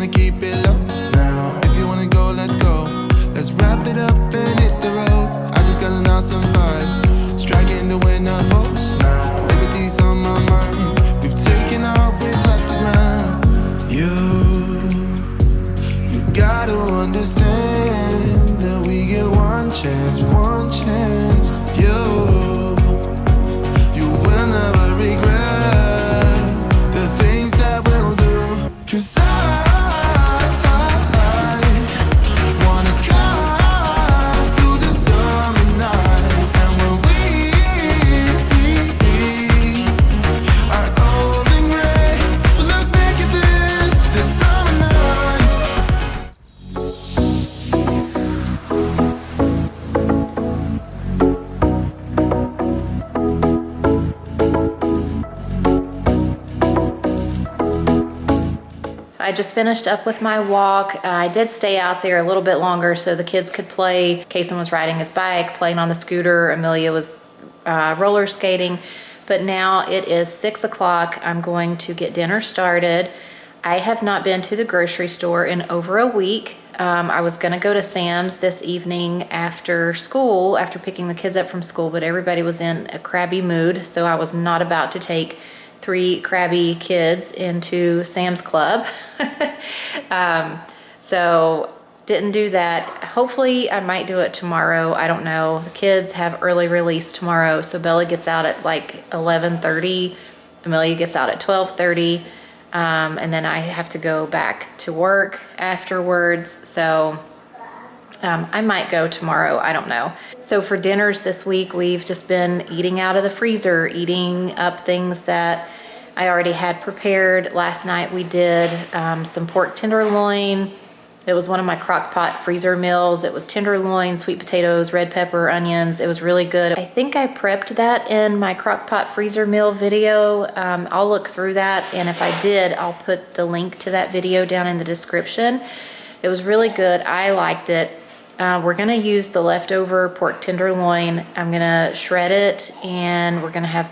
gonna keep it low now. If you wanna go, let's go. Let's wrap it up and hit the road. I just got an awesome vibe, striking the winner post now. Liberty's on my mind. We've taken off, we've left the ground. You gotta understand that we get one chance, one chance. You will never regret the things that we'll do. 'Cause I wanna drive through the summer night. And when we are old and gray, we'll look back at this summer night. I just finished up with my walk. I did stay out there a little bit longer so the kids could play. Kason was riding his bike, playing on the scooter. Amelia was roller skating. But now it is 6 o'clock. I'm going to get dinner started. I have not been to the grocery store in over a week. I was gonna go to Sam's this evening after school, after picking the kids up from school, but everybody was in a crabby mood, so I was not about to take 3 crabby kids into Sam's Club. So didn't do that. Hopefully I might do it tomorrow. I don't know. The kids have early release tomorrow, so Bella gets out at like 11:30. Amelia gets out at 12:30. And then I have to go back to work afterwards. So I might go tomorrow, I don't know. So for dinners this week, we've just been eating out of the freezer, eating up things that I already had prepared. Last night we did some pork tenderloin. It was one of my crock-pot freezer meals. It was tenderloin, sweet potatoes, red pepper, onions. It was really good. I think I prepped that in my crock-pot freezer meal video. I'll look through that, and if I did, I'll put the link to that video down in the description. It was really good. I liked it. We're gonna use the leftover pork tenderloin. I'm gonna shred it, and we're gonna have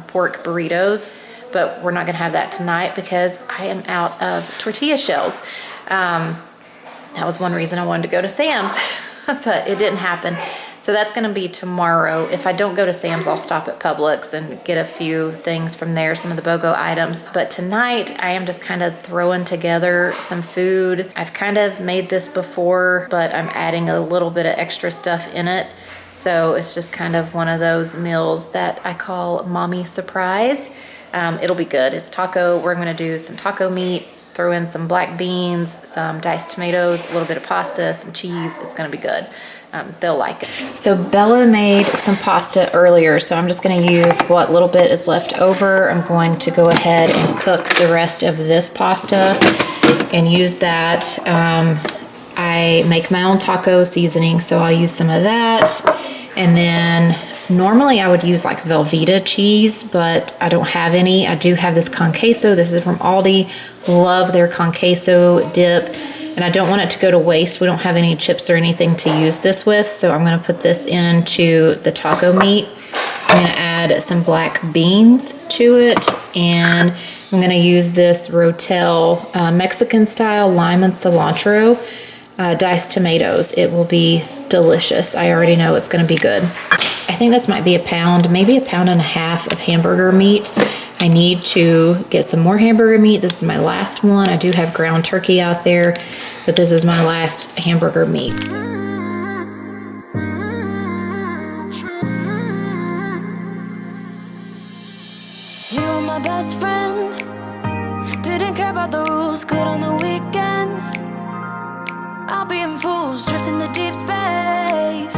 pork burritos, but we're not gonna have that tonight because I am out of tortilla shells. That was one reason I wanted to go to Sam's, but it didn't happen. So that's gonna be tomorrow. If I don't go to Sam's, I'll stop at Publix and get a few things from there, some of the BOGO items. But tonight, I am just kind of throwing together some food. I've kind of made this before, but I'm adding a little bit of extra stuff in it. So it's just kind of one of those meals that I call mommy surprise. It'll be good. It's taco. We're gonna do some taco meat, throw in some black beans, some diced tomatoes, a little bit of pasta, some cheese. It's gonna be good. They'll like it. So Bella made some pasta earlier, so I'm just gonna use what little bit is left over. I'm going to go ahead and cook the rest of this pasta and use that. I make my own taco seasoning, so I'll use some of that. And then normally I would use like Velveeta cheese, but I don't have any. I do have this con queso. This is from Aldi. Love their con queso dip. And I don't want it to go to waste. We don't have any chips or anything to use this with, so I'm gonna put this into the taco meat. I'm gonna add some black beans to it, and I'm gonna use this Rotel Mexican style lime and cilantro diced tomatoes. It will be delicious. I already know it's gonna be good. I think this might be a pound, maybe a pound and a half of hamburger meat. I need to get some more hamburger meat. This is my last one. I do have ground turkey out there, but this is my last hamburger meat. You were my best friend. Didn't care about the rules, good on the weekends. I'll be in fools, drifting to deep space.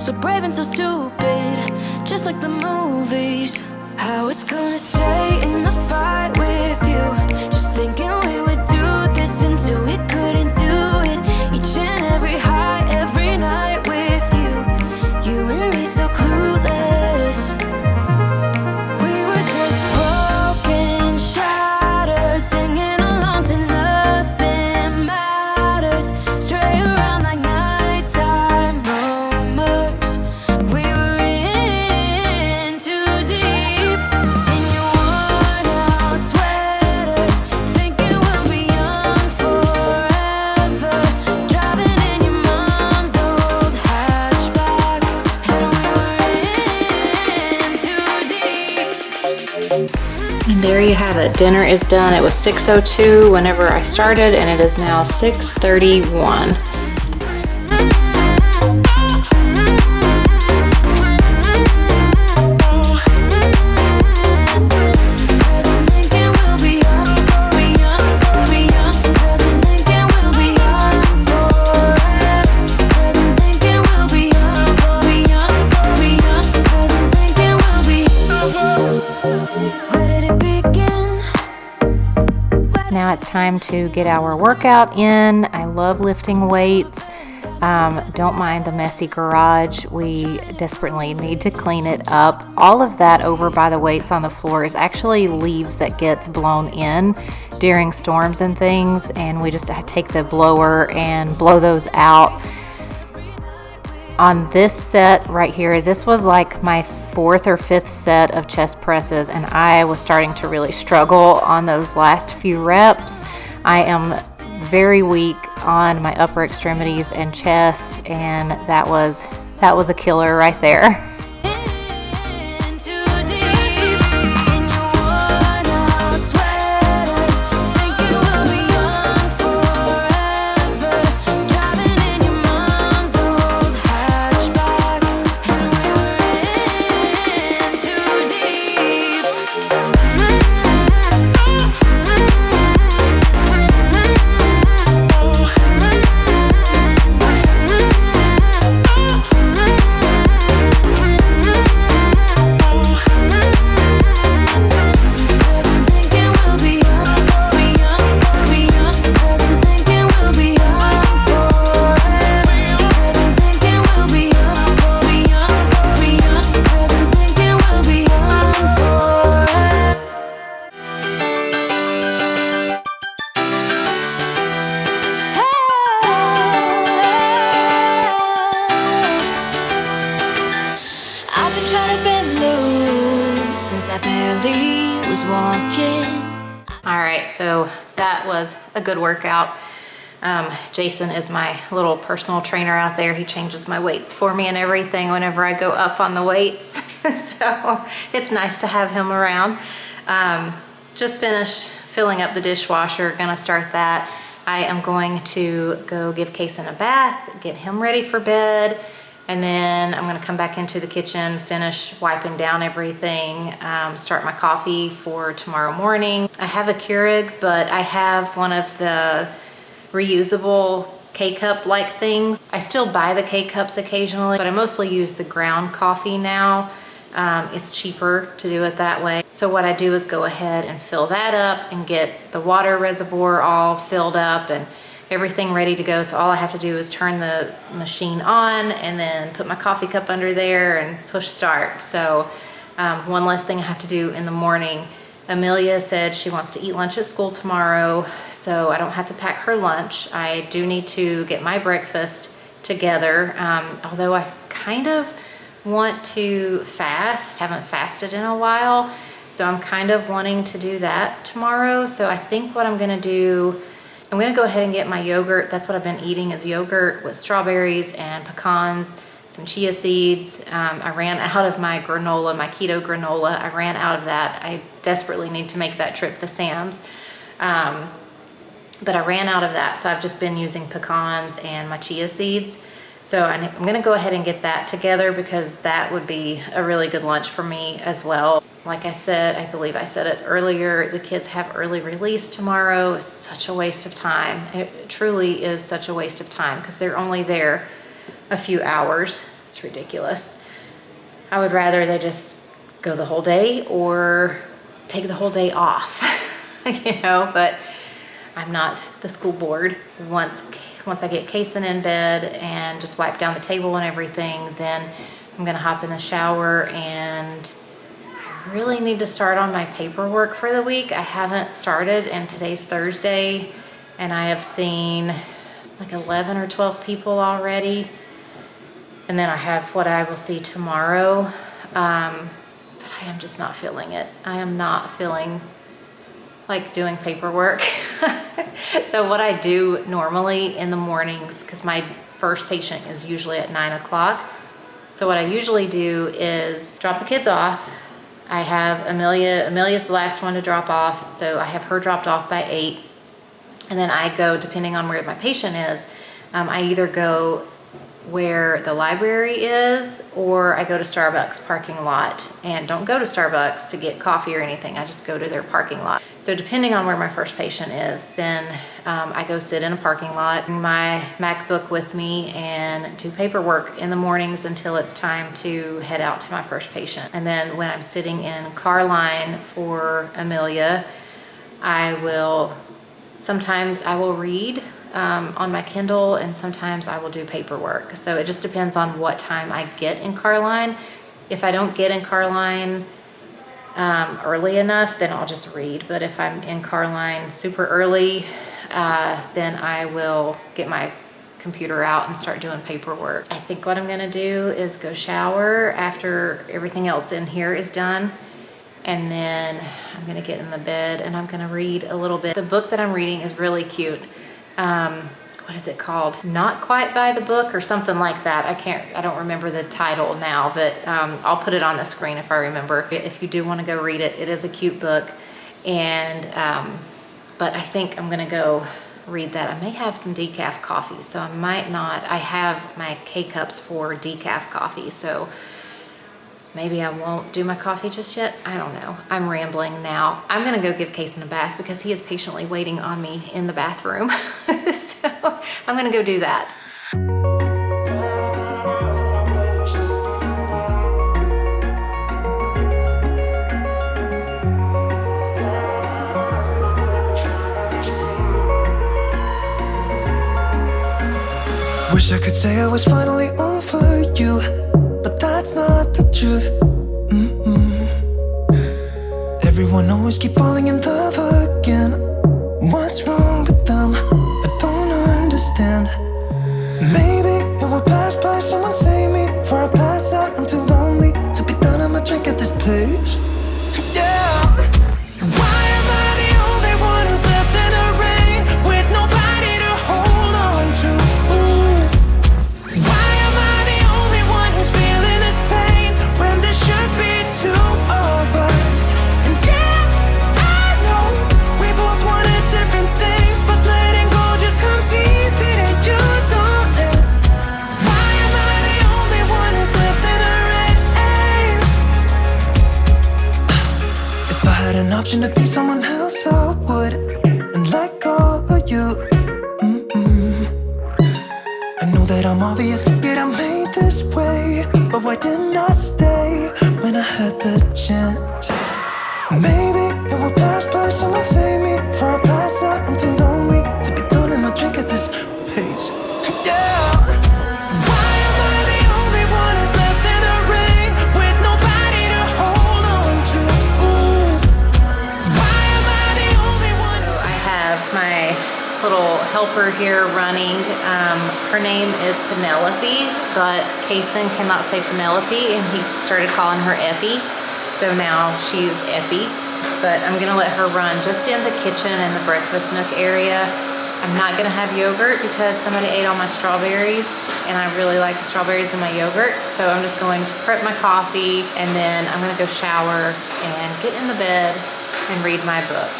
So brave and so stupid, just like the movies. I was gonna stay in the fight with you, just thinking we would do this until we couldn't do it. Each and every high, every night with you, you and me so clueless. We were just broken, shattered, singing along to nothing matters. Stray around like nighttime rumors. We were in too deep. In your worn out sweater, there you have it. Dinner is done. It was 6:02 whenever I started, and it is now 6:31. Now it's time to get our workout in. I love lifting weights. Don't mind the messy garage. We desperately need to clean it up. All of that over by the weights on the floor is actually leaves that gets blown in during storms and things, and we just take the blower and blow those out. On this set right here, this was like my 4th or 5th set of chest presses, and I was starting to really struggle on those last few reps. I am very weak on my upper extremities and chest, and that was a killer right there. All right, so that was a good workout. Jason is my little personal trainer out there. He changes my weights for me and everything whenever I go up on the weights. So it's nice to have him around. Just finished filling up the dishwasher, gonna start that. I am going to go give Kason a bath, get him ready for bed, and then I'm gonna come back into the kitchen, finish wiping down everything, start my coffee for tomorrow morning. I have a Keurig, but I have one of the reusable K-cup like things. I still buy the K-cups occasionally, but I mostly use the ground coffee now. It's cheaper to do it that way. So what I do is go ahead and fill that up and get the water reservoir all filled up and everything ready to go. So all I have to do is turn the machine on and then put my coffee cup under there and push start. So one less thing I have to do in the morning. Amelia said she wants to eat lunch at school tomorrow, so I don't have to pack her lunch. I do need to get my breakfast together, although I kind of want to fast. Haven't fasted in a while, so I'm kind of wanting to do that tomorrow. So I think what I'm gonna do, I'm gonna go ahead and get my yogurt. That's what I've been eating, is yogurt with strawberries and pecans, some chia seeds. I ran out of my granola, my keto granola. I ran out of that. I desperately need to make that trip to Sam's. But I ran out of that, so I've just been using pecans and my chia seeds. So I'm gonna go ahead and get that together because that would be a really good lunch for me as well. Like I said, I believe I said it earlier, the kids have early release tomorrow. It's such a waste of time. It truly is such a waste of time because they're only there a few hours. It's ridiculous. I would rather they just go the whole day or take the whole day off, you know, but I'm not the school board. Once I get Kason in bed and just wipe down the table and everything, then I'm gonna hop in the shower, and I really need to start on my paperwork for the week. I haven't started, and today's Thursday, and I have seen like 11 or 12 people already. And then I have what I will see tomorrow. But I am just not feeling it. I am not feeling like doing paperwork. So what I do normally in the mornings, because my first patient is usually at 9 o'clock. So what I usually do is drop the kids off, I have Amelia. Amelia's the last one to drop off, so I have her dropped off by 8. And then I go, depending on where my patient is, I either go where the library is, or I go to Starbucks parking lot, and don't go to Starbucks to get coffee or anything. I just go to their parking lot. So depending on where my first patient is, then I go sit in a parking lot, bring my MacBook with me, and do paperwork in the mornings until it's time to head out to my first patient. And then when I'm sitting in car line for Amelia, sometimes I will read on my Kindle, and sometimes I will do paperwork. So it just depends on what time I get in car line. If I don't get in car line early enough, then I'll just read. But if I'm in car line super early, then I will get my computer out and start doing paperwork. I think what I'm gonna do is go shower after everything else in here is done. And then I'm gonna get in the bed and I'm gonna read a little bit. The book that I'm reading is really cute. What is it called? Not Quite by the Book or something like that. I don't remember the title now, but I'll put it on the screen if I remember. If you do want to go read it, it is a cute book. And but I think I'm gonna go read that. I may have some decaf coffee, so I might not. I have my K-cups for decaf coffee, so maybe I won't do my coffee just yet. I don't know. I'm rambling now. I'm gonna go give Kason a bath because he is patiently waiting on me in the bathroom. So I'm gonna go do that. Wish I could say I was finally over you, but that's not the truth. Everyone always keep falling in love again. What's wrong with them? I don't understand. Maybe it will pass by. Someone save me before I pass out. I'm too lonely to be done. I'ma drink at this pace. Yeah. Why am I the only one who's left in the rain with nobody to hold on to? Why am I the only one who's feeling this pain when there should be two of us? And yeah, I know we both wanted different things, but letting go just comes easy and you don't. Why am I the only one who's left in the rain? If I had an option to be someone else, I would, and let go of you. I know that I'm obvious, forget I'm made this way, but why didn't I stay when I had the chance? Maybe it will pass by. Someone save me before I pass out. I'm too lonely to be done. I'ma drink at this pace. Yeah. Why am I the only one who's left in the rain with nobody to hold on to? Why am I the only one who's... I have my little helper here running. Her name is Penelope, but Kason cannot say Penelope, and he started calling her Effie. So now she's Effie, but I'm gonna let her run just in the kitchen and the breakfast nook area. I'm not gonna have yogurt because somebody ate all my strawberries, and I really like the strawberries in my yogurt. So I'm just going to prep my coffee, and then I'm gonna go shower and get in the bed and read my book.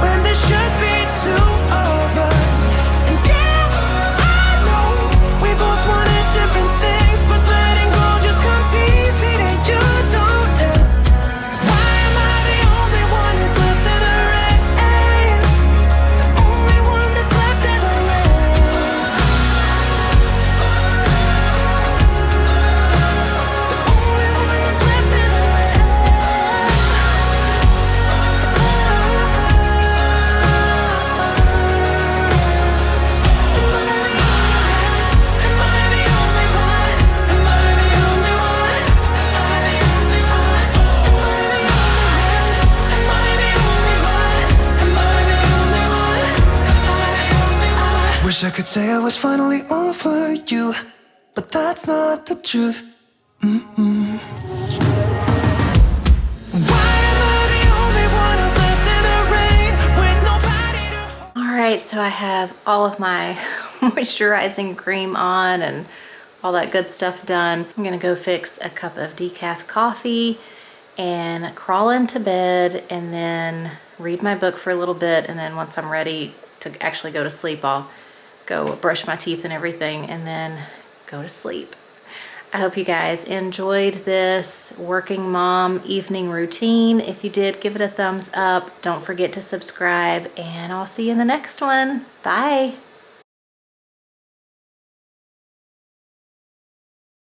When there should be two of us. And yeah, I know we both wanted different things, but letting go just comes easy and you don't. Why am I the only one who's left in the rain? The only one that's left in the rain. The only one that's left in the rain. Wish I could say I was finally over you, but that's not the truth. Why am I the only one who's left in the rain with nobody to... All right, so I have all of my moisturizing cream on and all that good stuff done. I'm gonna go fix a cup of decaf coffee and crawl into bed and then read my book for a little bit, and then once I'm ready to actually go to sleep, I'll go brush my teeth and everything and then go to sleep. I hope you guys enjoyed this working mom evening routine. If you did, give it a thumbs up. Don't forget to subscribe, and I'll see you in the next one. Bye.